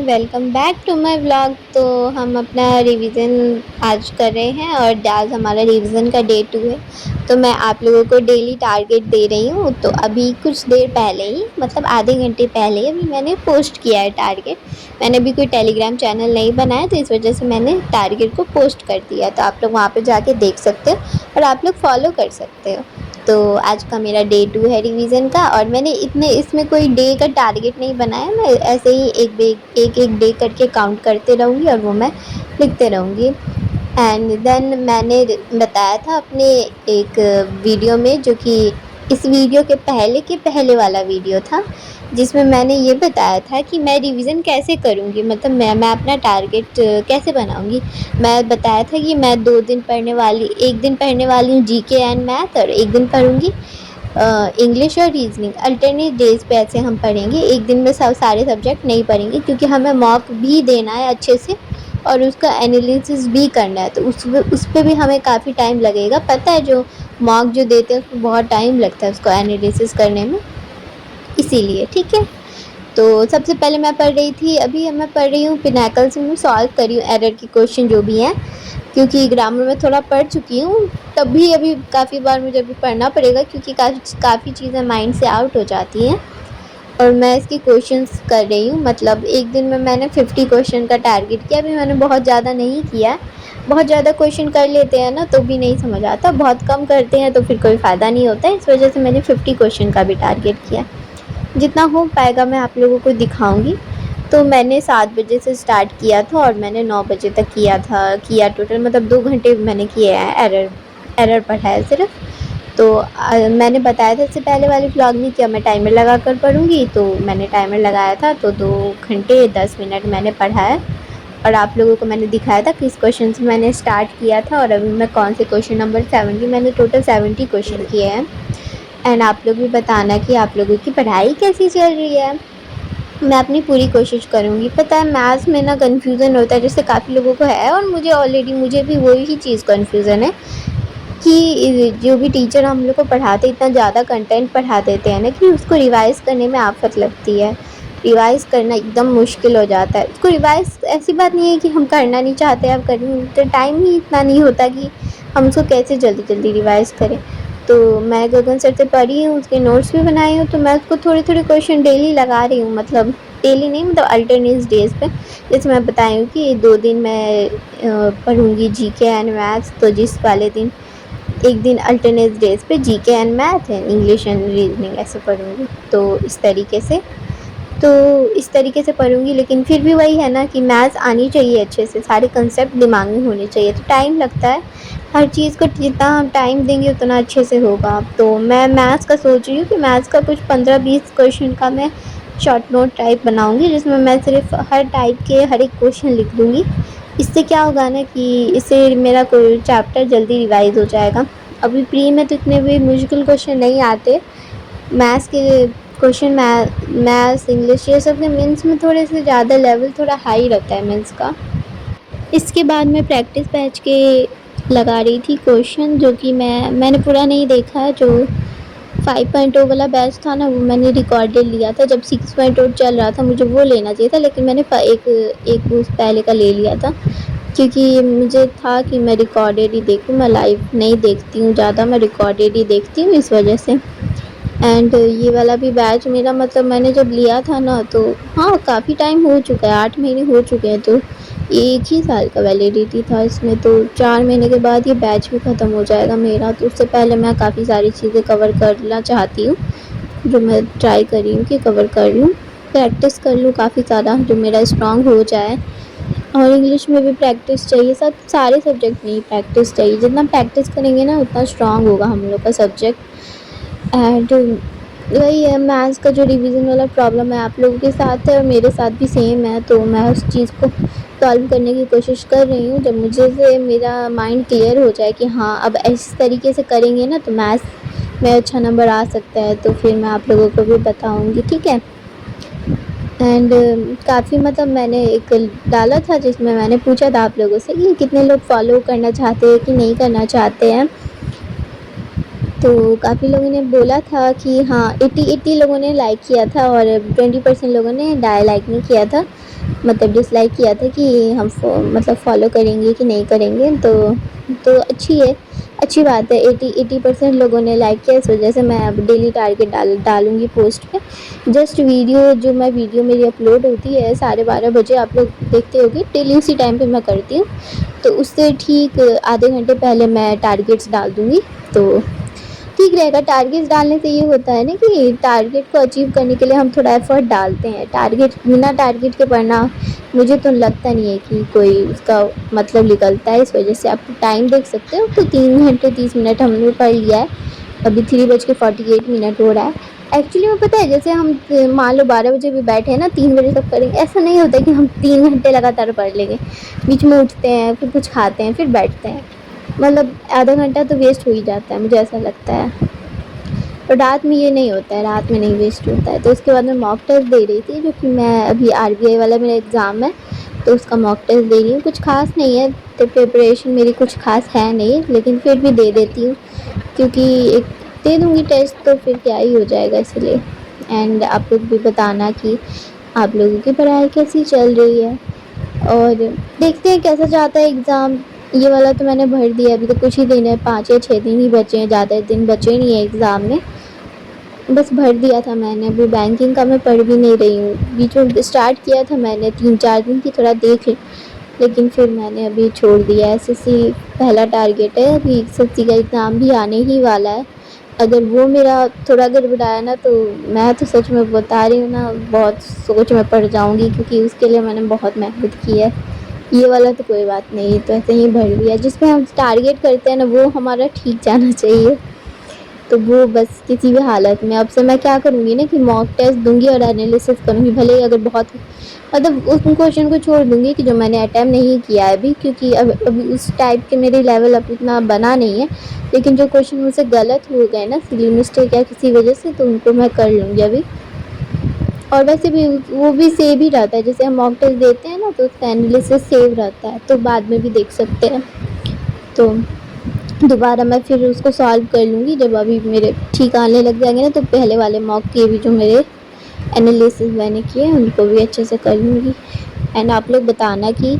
Everyone, welcome back to my vlog. तो हम अपना रिवीजन आज कर रहे हैं और आज हमारा रिवीजन का डे 2 है। तो मैं आप लोगों को डेली टारगेट दे रही हूँ। तो अभी कुछ देर पहले ही, मतलब आधे घंटे पहले अभी मैंने पोस्ट किया है टारगेट। मैंने अभी कोई टेलीग्राम चैनल नहीं बनाया, तो इस वजह से मैंने टारगेट को पोस्ट कर दिया। तो आप लोग वहाँ पर जाके देख सकते हो और आप लोग फॉलो कर सकते हो। तो आज का मेरा डे 2 है रिवीजन का, और मैंने इसमें कोई डे का टारगेट नहीं बनाया। मैं ऐसे ही एक डे करके काउंट करते रहूँगी और वो मैं लिखते रहूँगी। एंड देन मैंने बताया था अपने एक वीडियो में, जो कि इस वीडियो के पहले वाला वीडियो था, जिसमें मैंने ये बताया था कि मैं रिवीजन कैसे करूँगी, मतलब मैं अपना टारगेट कैसे बनाऊँगी। मैं बताया था कि मैं 2 दिन पढ़ने वाली, एक दिन पढ़ने वाली हूँ जीके एंड मैथ, और एक दिन पढ़ूँगी इंग्लिश और रीजनिंग। अल्टरनेट डेज पे ऐसे हम पढ़ेंगे। एक दिन में सारे सब्जेक्ट नहीं पढ़ेंगे, क्योंकि हमें मॉक भी देना है अच्छे से और उसका एनालिसिस भी करना है। तो उस पे भी हमें काफ़ी टाइम लगेगा। पता है, जो मॉक जो देते हैं उसमें बहुत टाइम लगता है उसको एनालिसिस करने में, इसीलिए। ठीक है, तो सबसे पहले मैं पढ़ रही थी, अभी मैं पढ़ रही हूँ पिनाकल से। मैं सॉल्व कर रही हूँ एरर के क्वेश्चन जो भी हैं, क्योंकि ग्रामर में थोड़ा पढ़ चुकी हूँ, तब भी अभी काफ़ी बार मुझे अभी पढ़ना पड़ेगा, क्योंकि काफ़ी चीज़ें माइंड से आउट हो जाती हैं। और मैं इसकी क्वेश्चंस कर रही हूँ, मतलब एक दिन में मैंने 50 क्वेश्चन का टारगेट किया। अभी मैंने बहुत ज़्यादा नहीं किया। बहुत ज़्यादा क्वेश्चन कर लेते हैं ना तो भी नहीं समझ आता, बहुत कम करते हैं तो फिर कोई फ़ायदा नहीं होता है। इस वजह से मैंने 50 क्वेश्चन का भी टारगेट किया। जितना हो पाएगा मैं आप लोगों को दिखाऊंगी। तो मैंने 7 बजे से स्टार्ट किया था और मैंने 9 बजे तक किया टोटल, मतलब 2 घंटे मैंने किए हैं। एरर पढ़ा है सिर्फ। तो मैंने बताया था इससे पहले वाले व्लॉग में कि मैं टाइमर लगा कर पढ़ूँगी, तो मैंने टाइमर लगाया था। तो 2 घंटे 10 मिनट मैंने पढ़ा है, और आप लोगों को मैंने दिखाया था किस क्वेश्चन से मैंने स्टार्ट किया था और अभी मैं कौन से क्वेश्चन नंबर 70, मैंने टोटल 70 क्वेश्चन किए हैं। एंड आप लोग भी बताना कि आप लोगों की पढ़ाई कैसी चल रही है। मैं अपनी पूरी कोशिश करूँगी। पता है, मैथ्स में ना कन्फ्यूज़न होता है, जैसे काफ़ी लोगों को है, और मुझे भी वही चीज़ कन्फ्यूज़न है कि जो भी टीचर हम लोग को पढ़ाते इतना ज़्यादा कंटेंट पढ़ा देते हैं ना, कि उसको रिवाइज़ करने में आफत लगती है। रिवाइज़ करना एकदम मुश्किल हो जाता है। उसको रिवाइज़, ऐसी बात नहीं है कि हम करना नहीं चाहते, अब करें, तो टाइम ही इतना नहीं होता कि हम उसको कैसे जल्दी जल्दी रिवाइज़ करें। तो मैं गगन सर से पढ़ी हूँ, उसके नोट्स भी बनाए हूँ। तो मैं उसको थोड़े थोड़े क्वेश्चन डेली लगा रही हूँ, मतलब डेली नहीं, मतलब अल्टरनेट डेज़ पे। जैसे मैं बताई हूँ कि 2 दिन मैं पढ़ूँगी जीके एंड मैथ्स, तो जिस वाले दिन एक दिन अल्टरनेट डेज़ पे GK and math and English and reasoning ऐसे पढ़ूँगी। तो इस तरीके से पढ़ूँगी। लेकिन फिर भी वही है ना कि मैथ्स आनी चाहिए अच्छे से, सारे कंसेप्ट दिमाग में होने चाहिए। तो टाइम लगता है हर चीज़ को, जितना हम टाइम देंगे उतना अच्छे से होगा। तो मैं मैथ्स का सोच रही हूँ कि मैथ्स का कुछ 15-20 क्वेश्चन का मैं शॉर्ट नोट टाइप बनाऊँगी, जिसमें मैं सिर्फ हर टाइप के हर एक क्वेश्चन लिख दूँगी। इससे क्या होगा ना कि इससे मेरा कोई चैप्टर जल्दी रिवाइज़ हो जाएगा। अभी प्री में तो इतने भी मुश्किल क्वेश्चन नहीं आते। मैथ्स के क्वेश्चन, मैथ्स इंग्लिश ये सब के मेंस में थोड़े से ज़्यादा लेवल थोड़ा हाई रहता है मेंस का। इसके बाद मैं प्रैक्टिस बैच के लगा रही थी क्वेश्चन, जो कि मैंने पूरा नहीं देखा है। जो 5.0 वाला बैच था ना, वो मैंने रिकॉर्डेड लिया था। जब 6.0 चल रहा था मुझे वो लेना चाहिए था, लेकिन मैंने एक उस पहले का ले लिया था, क्योंकि मुझे था कि मैं रिकॉर्डेड ही देखूँ। मैं लाइव नहीं देखती हूँ ज़्यादा, मैं रिकॉर्डेड ही देखती हूँ, इस वजह से। एंड ये वाला भी बैच मेरा, मतलब मैंने जब लिया था ना, तो हाँ काफ़ी टाइम हो चुका है, 8 महीने हो चुके हैं। तो 1 ही साल का वैलिडिटी था इसमें, तो 4 महीने के बाद ये बैच भी ख़त्म हो जाएगा मेरा। तो उससे पहले मैं काफ़ी सारी चीज़ें कवर करना चाहती हूँ, जो मैं ट्राई कर रही हूँ कि कवर कर लूँ, प्रैक्टिस कर लूँ काफ़ी ज़्यादा, जो मेरा स्ट्रॉन्ग हो जाए। और इंग्लिश में भी प्रैक्टिस चाहिए, सारे सब्जेक्ट में ही प्रैक्टिस चाहिए। जितना प्रैक्टिस करेंगे ना उतना स्ट्रॉन्ग होगा हम लोग का सब्जेक्ट। एंड वही है, मैथ्स का जो रिवीजन वाला प्रॉब्लम है आप लोगों के साथ है और मेरे साथ भी सेम है। तो मैं उस चीज़ को सॉल्व करने की कोशिश कर रही हूँ। जब मुझे से मेरा माइंड क्लियर हो जाए कि हाँ अब इस तरीके से करेंगे ना तो मैथ्स में अच्छा नंबर आ सकता है, तो फिर मैं आप लोगों को भी बताऊँगी। ठीक है। एंड काफ़ी, मतलब मैंने एक डाला था जिसमें मैंने पूछा था आप लोगों से कि कितने लोग फॉलो करना चाहते हैं कि नहीं करना चाहते हैं। तो काफ़ी लोगों ने बोला था कि हाँ 80 लोगों ने लाइक किया था और 20% लोगों ने लाइक नहीं किया था। मतलब डिसलाइक किया था कि हम मतलब फॉलो करेंगे कि नहीं करेंगे, तो अच्छी बात है। 80% लोगों ने लाइक किया, इस वजह से मैं अब डेली टारगेट डालूँगी पोस्ट पे। जस्ट वीडियो मेरी अपलोड होती है 12:30 बजे, आप लोग देखते होंगे, डेली उसी टाइम पे मैं करती हूँ। तो उससे ठीक आधे घंटे पहले मैं टारगेट्स डाल दूँगी, तो ठीक रहेगा। टारगेट्स डालने से ये होता है ना कि टारगेट को अचीव करने के लिए हम थोड़ा एफर्ट डालते हैं। बिना टारगेट के पढ़ना मुझे तो लगता नहीं है कि कोई उसका मतलब निकलता है। इस वजह से आप टाइम देख सकते हो, तो 3 घंटे 30 मिनट हमने पढ़ लिया है। अभी 3:48 हो रहा है। एक्चुअली में पता है, जैसे हम मान लो 12 बजे भी बैठे हैं ना, 3 बजे तक पढ़ेंगे, ऐसा नहीं होता कि हम 3 घंटे लगातार पढ़ लेंगे। बीच में उठते हैं, फिर कुछ खाते हैं, फिर बैठते हैं, मतलब आधा घंटा तो वेस्ट हो ही जाता है, मुझे ऐसा लगता है। और रात में ये नहीं होता है, रात में नहीं वेस्ट होता है। तो उसके बाद मैं मॉक टेस्ट दे रही थी, जो कि मैं अभी आरबीआई वाला मेरा एग्ज़ाम है, तो उसका मॉक टेस्ट दे रही हूँ। कुछ ख़ास नहीं है, तो प्रिपरेशन मेरी कुछ ख़ास है नहीं, लेकिन फिर भी दे देती हूँ, क्योंकि एक दे दूँगी टेस्ट तो फिर क्या ही हो जाएगा, इसलिए। एंड आप लोग भी बताना कि आप लोगों की पढ़ाई कैसी चल रही है, और देखते हैं कैसा जाता है एग्ज़ाम। ये वाला तो मैंने भर दिया, अभी तो कुछ ही दिन है, 5 या 6 दिन ही बचे हैं, ज़्यादा दिन बचे नहीं है एग्ज़ाम में। बस भर दिया था मैंने। अभी बैंकिंग का मैं पढ़ भी नहीं रही हूँ। बीच में स्टार्ट किया था मैंने 3-4 दिन की, थोड़ा देख लेकिन फिर मैंने अभी छोड़ दिया। एसएससी पहला टारगेट है, अभी एसएससी का एग्ज़ाम भी आने ही वाला है। अगर वो मेरा थोड़ा गड़बड़ाया ना, तो मैं तो सच में बता रही हूँ ना, बहुत सोच में पड़ जाऊँगी, क्योंकि उसके लिए मैंने बहुत मेहनत की है। ये वाला तो कोई बात नहीं, तो ऐसे ही भर दिया। जिसमें हम टारगेट करते हैं ना, वो हमारा ठीक जाना चाहिए, तो वो बस किसी भी हालत में। अब से मैं क्या करूँगी ना कि मॉक टेस्ट दूँगी और एनालिसिस करूँगी, भले ही अगर बहुत मतलब उस क्वेश्चन को छोड़ दूँगी कि जो मैंने अटेम्प्ट नहीं किया है अभी, क्योंकि अब अभी उस टाइप के मेरे लेवल अब इतना बना नहीं है। लेकिन जो क्वेश्चन मुझसे गलत हो गए ना, सिली मिस्टेक या किसी वजह से, तो उनको मैं कर लूँगी अभी। और वैसे भी वो भी सेव ही रहता है, जैसे हम मॉक टेस्ट देते हैं ना, तो उसका एनालिसिस सेव रहता है, तो बाद में भी देख सकते हैं। तो दोबारा मैं फिर उसको सॉल्व कर लूँगी जब अभी मेरे ठीक आने लग जाएंगे ना, तो पहले वाले मॉक के भी जो मेरे एनालिसिस मैंने किए हैं उनको भी अच्छे से कर लूँगी। एंड आप लोग बताना कि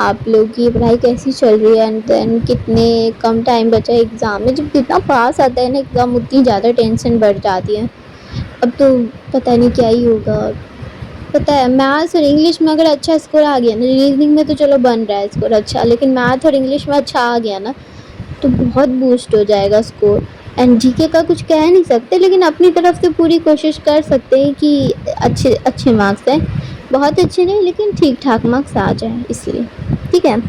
आप लोग की पढ़ाई कैसी चल रही है, एंड देन कितने कम टाइम बचा है एग्ज़ाम में। जब जितना पास आता है ना एग्ज़ाम, उतनी ज़्यादा टेंशन बढ़ जाती है। अब तो पता नहीं क्या ही होगा। पता है, मैथ्स और इंग्लिश में अगर अच्छा स्कोर आ गया ना, रीजनिंग में तो चलो बन रहा है स्कोर अच्छा, लेकिन मैथ और इंग्लिश में अच्छा आ गया ना, तो बहुत बूस्ट हो जाएगा स्कोर। एंड जीके का कुछ कह नहीं सकते, लेकिन अपनी तरफ से पूरी कोशिश कर सकते हैं कि अच्छे अच्छे मार्क्स आए। बहुत अच्छे नहीं, लेकिन ठीक ठाक मार्क्स आ जाए, इसलिए। ठीक है,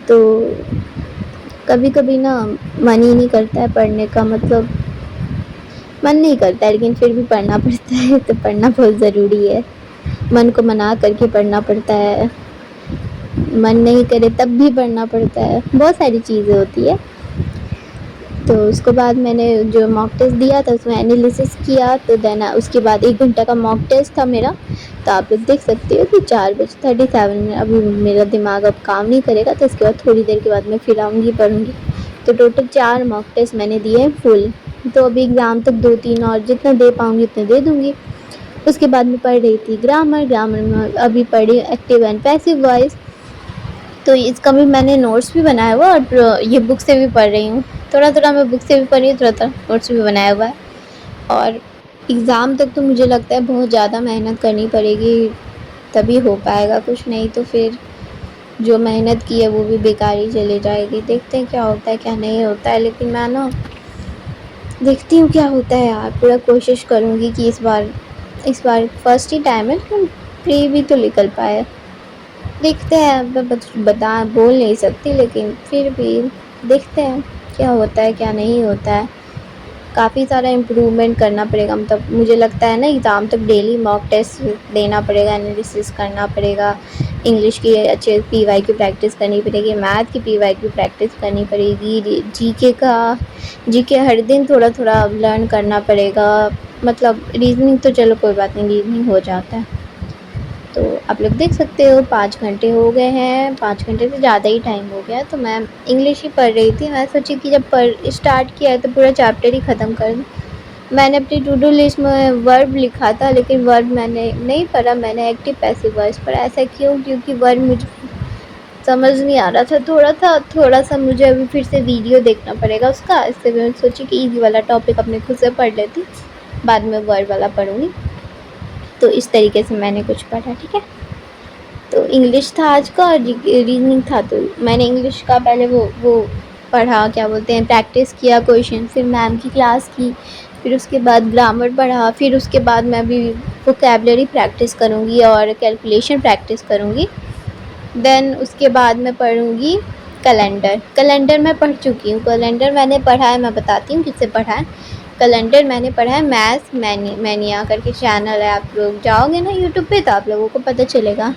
तो कभी कभी ना मन ही नहीं करता है पढ़ने का, मतलब मन नहीं करता है, लेकिन फिर भी पढ़ना पड़ता है, तो पढ़ना बहुत ज़रूरी है। मन को मना करके पढ़ना पड़ता है, मन नहीं करे तब भी पढ़ना पड़ता है, बहुत सारी चीज़ें होती है। तो उसके बाद मैंने जो मॉक टेस्ट दिया था उसमें एनालिसिस किया, तो देन उसके बाद 1 घंटा का मॉक टेस्ट था मेरा। तो आप लोग देख सकते हो कि 4:37 में अभी मेरा दिमाग अब काम नहीं करेगा, तो इसके बाद थोड़ी देर के बाद मैं फिर आऊँगी, पढ़ूँगी। तो टोटल 4 मॉक टेस्ट मैंने दिए हैं फुल। तो अभी एग्ज़ाम तक 2-3 और जितना दे पाऊँगी उतने दे दूँगी। उसके बाद मैं पढ़ रही थी ग्रामर में अभी पढ़ी एक्टिव एंड पैसिव वॉइस। तो इसका भी मैंने नोट्स भी बनाया हुआ, और ये बुक से भी पढ़ रही हूँ। थोड़ा-थोड़ा मैं बुक से भी पढ़ रही हूँ, थोड़ा-थोड़ा नोट्स भी बनाया हुआ है। और एग्ज़ाम तक तो मुझे लगता है बहुत ज़्यादा मेहनत करनी पड़ेगी, तभी हो पाएगा, कुछ नहीं तो फिर जो मेहनत की है वो भी बेकार ही चली जाएगी। देखते हैं क्या होता है क्या नहीं होता है, लेकिन मैं ना देखती हूँ क्या होता है यार, पूरा कोशिश करूँगी कि इस बार फर्स्ट ही टाइम है, लेकिन प्री भी तो निकल पाए। देखते हैं, मैं बोल नहीं सकती, लेकिन फिर भी देखते हैं क्या होता है क्या नहीं होता है। काफ़ी सारा इम्प्रूवमेंट करना पड़ेगा, मतलब मुझे लगता है ना एग्ज़ाम तक डेली मॉक टेस्ट देना पड़ेगा, एनालिसिस करना पड़ेगा, इंग्लिश की अच्छे पीवाई की प्रैक्टिस करनी पड़ेगी, मैथ की पीवाई की प्रैक्टिस करनी पड़ेगी, जीके हर दिन थोड़ा थोड़ा लर्न करना पड़ेगा। मतलब रीजनिंग तो चलो कोई बात नहीं, रीजनिंग हो जाता है। तो आप लोग देख सकते हो 5 घंटे हो गए हैं, 5 घंटे से ज़्यादा ही टाइम हो गया। तो मैं इंग्लिश ही पढ़ रही थी। मैं सोची कि जब स्टार्ट किया है तो पूरा चैप्टर ही ख़त्म कर दूँ। मैंने अपनी टू डू लिस्ट में वर्ब लिखा था, लेकिन वर्ब मैंने नहीं पढ़ा, मैंने एक्टिव पैसिव वॉइस पढ़ा। ऐसा क्यों? क्योंकि वर्ब मुझे समझ नहीं आ रहा था, थोड़ा सा मुझे अभी फिर से वीडियो देखना पड़ेगा उसका, इससे मैं सोची कि इजी वाला टॉपिक अपने खुद से पढ़ लेती, बाद में वर्ब वाला पढ़ूँगी। तो इस तरीके से मैंने कुछ पढ़ा, ठीक है। तो इंग्लिश था आज का और रीजनिंग था, तो मैंने इंग्लिश का पहले वो पढ़ा, क्या बोलते हैं, प्रैक्टिस किया क्वेश्चन, फिर मैम की क्लास की, फिर उसके बाद ग्रामर पढ़ा, फिर उसके बाद मैं अभी वोकैबलरी प्रैक्टिस करूँगी और कैलकुलेशन प्रैक्टिस करूँगी। देन उसके बाद मैं पढ़ूँगी कैलेंडर मैं पढ़ चुकी हूँ। कैलेंडर मैंने पढ़ा है, मैं बताती हूँ किससे पढ़ा है। कैलेंडर मैंने पढ़ा है मैथ्स मैनिया करके चैनल है, आप लोग जाओगे ना यूट्यूब पे तो आप लोगों को पता चलेगा।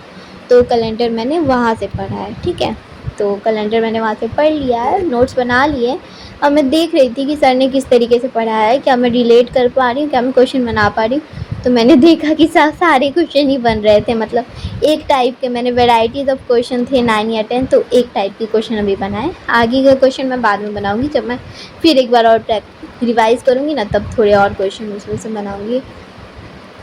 तो कैलेंडर मैंने वहाँ से पढ़ा है, ठीक है। तो कैलेंडर मैंने वहाँ से पढ़ लिया है, नोट्स बना लिए। अब मैं देख रही थी कि सर ने किस तरीके से पढ़ाया है, क्या मैं रिलेट कर पा रही हूँ, क्या मैं क्वेश्चन बना पा रही हूँ। तो मैंने देखा कि सारे क्वेश्चन ही बन रहे थे, मतलब एक टाइप के, मैंने वेराइटीज़ ऑफ क्वेश्चन थे 9 या 10, तो एक टाइप के क्वेश्चन अभी बनाए। आगे का क्वेश्चन मैं बाद में बनाऊँगी, जब मैं फिर एक बार और रिवाइज़ करूँगी ना, तब थोड़े और क्वेश्चन उसमें से बनाऊँगी।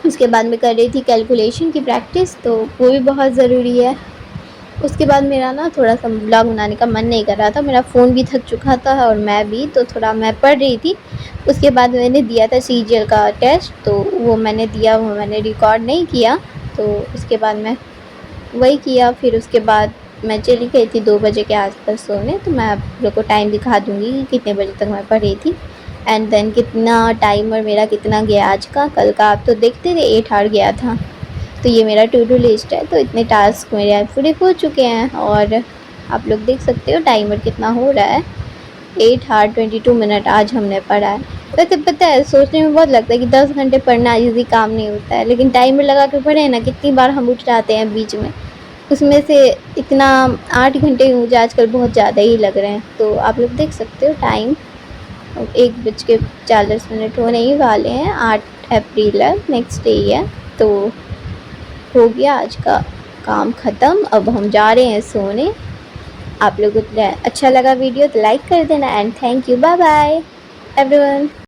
उसके बाद मैं कर रही थी कैलकुलेशन की प्रैक्टिस, तो वो भी बहुत ज़रूरी है। उसके बाद मेरा ना थोड़ा सा ब्लॉग बनाने का मन नहीं कर रहा था, मेरा फ़ोन भी थक चुका था और मैं भी, तो थोड़ा मैं पढ़ रही थी। उसके बाद मैंने दिया था सीजीएल का टेस्ट, तो वो मैंने दिया, वो मैंने रिकॉर्ड नहीं किया, तो उसके बाद मैं वही किया। फिर उसके बाद मैं चली गई थी 2 बजे के आसपास सोने, तो मैं आप लोग को टाइम दिखा दूँगी कि कितने बजे तक मैं पढ़ी थी, एंड देन कितना टाइमर मेरा कितना गया आज का। कल का आप तो देखते थे 8 आवर गया था। तो ये मेरा टू डू लिस्ट है, तो इतने टास्क मेरे आज पूरे हो चुके हैं और आप लोग देख सकते हो टाइमर कितना हो रहा है। 8 आवर 22 मिनट आज हमने पढ़ा है। वैसे पता है, सोचने में बहुत लगता है कि 10 घंटे पढ़ना ईज़ी काम नहीं होता है, लेकिन टाइमर लगा के पढ़े ना, कितनी बार हम उठ जाते हैं बीच में, उसमें से इतना 8 घंटे मुझे आजकल बहुत ज़्यादा ही लग रहे हैं। तो आप लोग देख सकते हो टाइम 1:40 होने ही वाले हैं। 8 अप्रैल है, नेक्स्ट डे है। तो हो गया आज का काम ख़त्म, अब हम जा रहे हैं सोने। आप लोगों को अच्छा लगा वीडियो तो लाइक कर देना, and thank you, bye bye everyone.